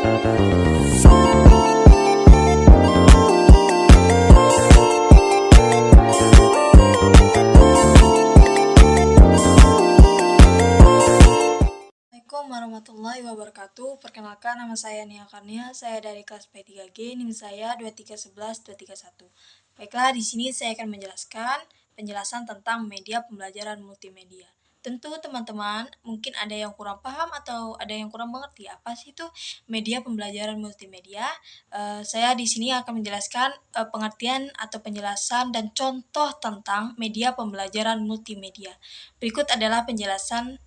Assalamualaikum warahmatullahi wabarakatuh. Perkenalkan, nama saya Nia Karnia. Saya dari kelas P3G, NIM saya 2311231. Baiklah, di sini saya akan menjelaskan penjelasan tentang media pembelajaran multimedia. Tentu teman-teman mungkin ada yang kurang paham atau ada yang kurang mengerti apa sih itu media pembelajaran multimedia. Saya di sini akan menjelaskan pengertian atau penjelasan dan contoh tentang media pembelajaran multimedia. Berikut adalah penjelasan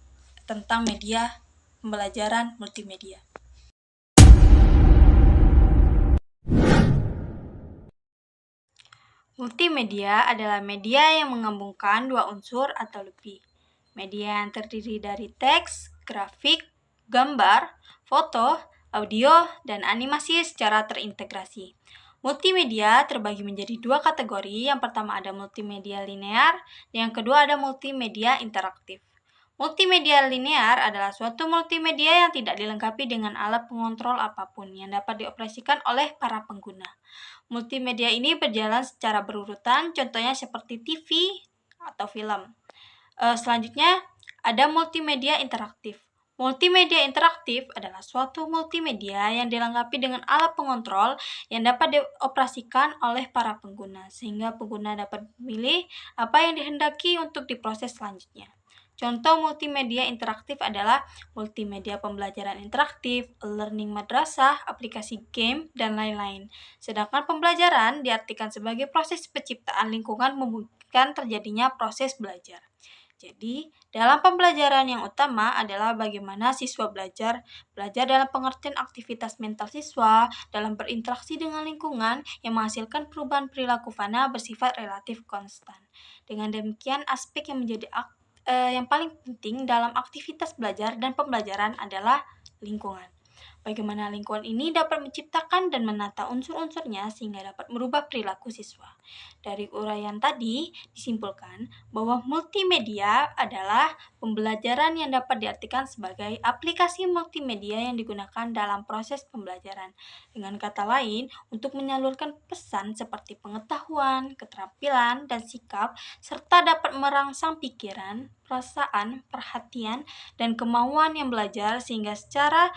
tentang media pembelajaran multimedia. Multimedia adalah media yang menggabungkan dua unsur atau lebih. Media yang terdiri dari teks, grafik, gambar, foto, audio, dan animasi secara terintegrasi. Multimedia terbagi menjadi dua kategori. Yang pertama ada multimedia linear, dan yang kedua ada multimedia interaktif. Multimedia linear adalah suatu multimedia yang tidak dilengkapi dengan alat pengontrol apapun yang dapat dioperasikan oleh para pengguna. Multimedia ini berjalan secara berurutan, contohnya seperti TV atau film. Selanjutnya ada multimedia interaktif. Multimedia interaktif adalah suatu multimedia yang dilengkapi dengan alat pengontrol yang dapat dioperasikan oleh para pengguna, sehingga pengguna dapat memilih apa yang dihendaki untuk diproses selanjutnya. Contoh multimedia interaktif adalah multimedia pembelajaran interaktif, learning madrasah, aplikasi game, dan lain-lain. Sedangkan pembelajaran diartikan sebagai proses penciptaan lingkungan memungkinkan terjadinya proses belajar. Jadi, dalam pembelajaran yang utama adalah bagaimana siswa belajar dalam pengertian aktivitas mental siswa, dalam berinteraksi dengan lingkungan yang menghasilkan perubahan perilaku fana bersifat relatif konstan. Dengan demikian, aspek yang menjadi yang paling penting dalam aktivitas belajar dan pembelajaran adalah lingkungan. Bagaimana lingkungan ini dapat menciptakan dan menata unsur-unsurnya sehingga dapat merubah perilaku siswa. Dari uraian tadi disimpulkan bahwa multimedia adalah pembelajaran yang dapat diartikan sebagai aplikasi multimedia yang digunakan dalam proses pembelajaran. Dengan kata lain, untuk menyalurkan pesan seperti pengetahuan, keterampilan, dan sikap, serta dapat merangsang pikiran, perasaan, perhatian, dan kemauan yang belajar sehingga secara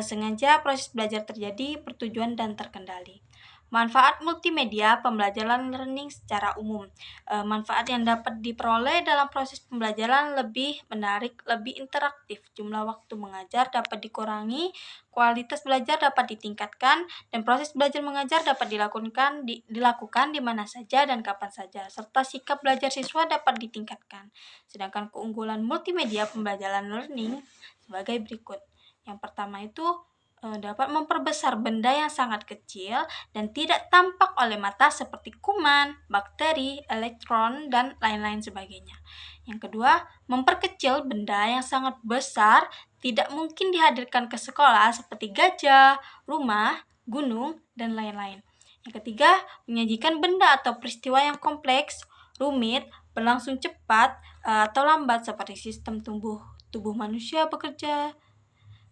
sengaja proses belajar terjadi bertujuan dan terkendali. Manfaat multimedia pembelajaran learning secara umum. Manfaat yang dapat diperoleh dalam proses pembelajaran lebih menarik, lebih interaktif. Jumlah waktu mengajar dapat dikurangi, kualitas belajar dapat ditingkatkan, dan proses belajar mengajar dapat dilakukan di mana saja dan kapan saja, serta sikap belajar siswa dapat ditingkatkan. Sedangkan keunggulan multimedia pembelajaran learning sebagai berikut. Yang pertama itu dapat memperbesar benda yang sangat kecil dan tidak tampak oleh mata seperti kuman, bakteri, elektron, dan lain-lain sebagainya. Yang kedua, memperkecil benda yang sangat besar tidak mungkin dihadirkan ke sekolah seperti gajah, rumah, gunung, dan lain-lain. Yang ketiga, menyajikan benda atau peristiwa yang kompleks, rumit, berlangsung cepat, atau lambat seperti sistem tubuh manusia bekerja,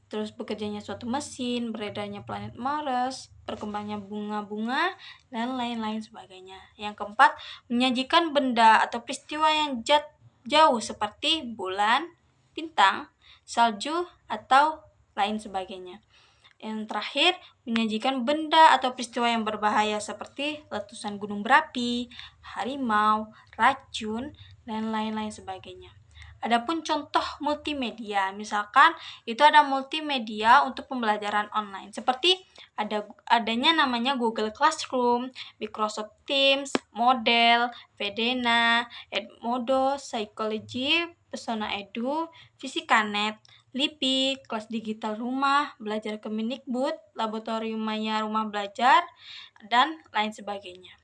terus bekerjanya suatu mesin, beredarnya planet Mars, berkembangnya bunga-bunga, dan lain-lain sebagainya. Yang keempat, menyajikan benda atau peristiwa yang jauh seperti bulan, bintang, salju, atau lain sebagainya. Yang terakhir, menyajikan benda atau peristiwa yang berbahaya seperti letusan gunung berapi, harimau, racun, dan lain-lain sebagainya. Adapun contoh multimedia, misalkan itu ada multimedia untuk pembelajaran online, seperti adanya namanya Google Classroom, Microsoft Teams, Model, Vedena, Edmodo, Psychology, Pesona Edu, Fisikanet, LIPI, kelas digital rumah, belajar Kemendikbud, laboratorium maya rumah belajar, dan lain sebagainya.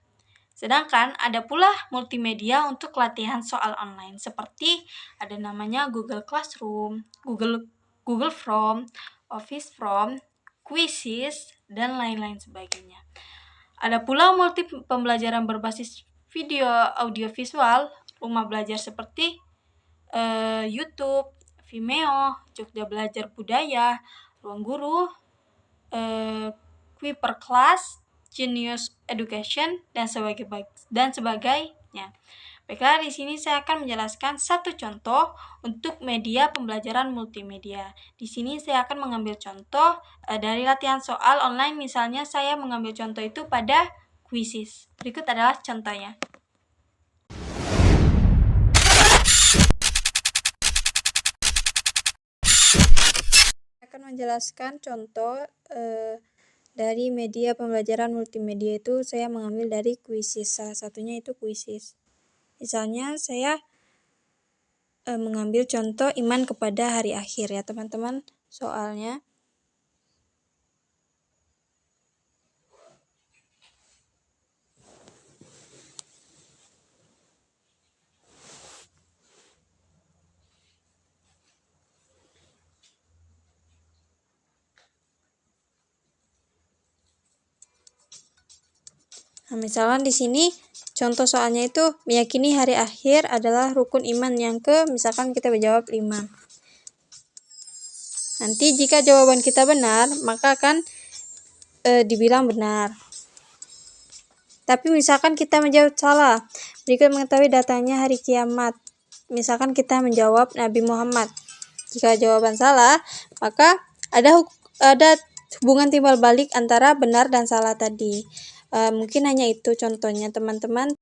Sedangkan ada pula multimedia untuk latihan soal online, seperti ada namanya Google Classroom, Google Form, Office Form, Quizzes, dan lain-lain sebagainya. Ada pula multi pembelajaran berbasis video audio visual, rumah belajar seperti YouTube, Vimeo, Jogja Belajar Budaya, Ruang Guru, Kuiper Class, Genius Education, dan sebagainya. Baiklah, di sini saya akan menjelaskan satu contoh untuk media pembelajaran multimedia. Di sini saya akan mengambil contoh dari latihan soal online, misalnya saya mengambil contoh itu pada Quizzes. Berikut adalah contohnya. Saya akan menjelaskan contoh dari media pembelajaran multimedia itu saya mengambil dari Quizzes. Salah satunya itu Quizzes. Misalnya saya mengambil contoh iman kepada hari akhir ya teman-teman. Soalnya misalnya di sini contoh soalnya itu meyakini hari akhir adalah rukun iman yang misalkan kita menjawab 5. Nanti jika jawaban kita benar, maka akan dibilang benar. Tapi misalkan kita menjawab salah, berikut mengetahui datangnya hari kiamat. Misalkan kita menjawab Nabi Muhammad. Jika jawaban salah, maka ada hubungan timbal balik antara benar dan salah tadi. Mungkin hanya itu contohnya teman-teman.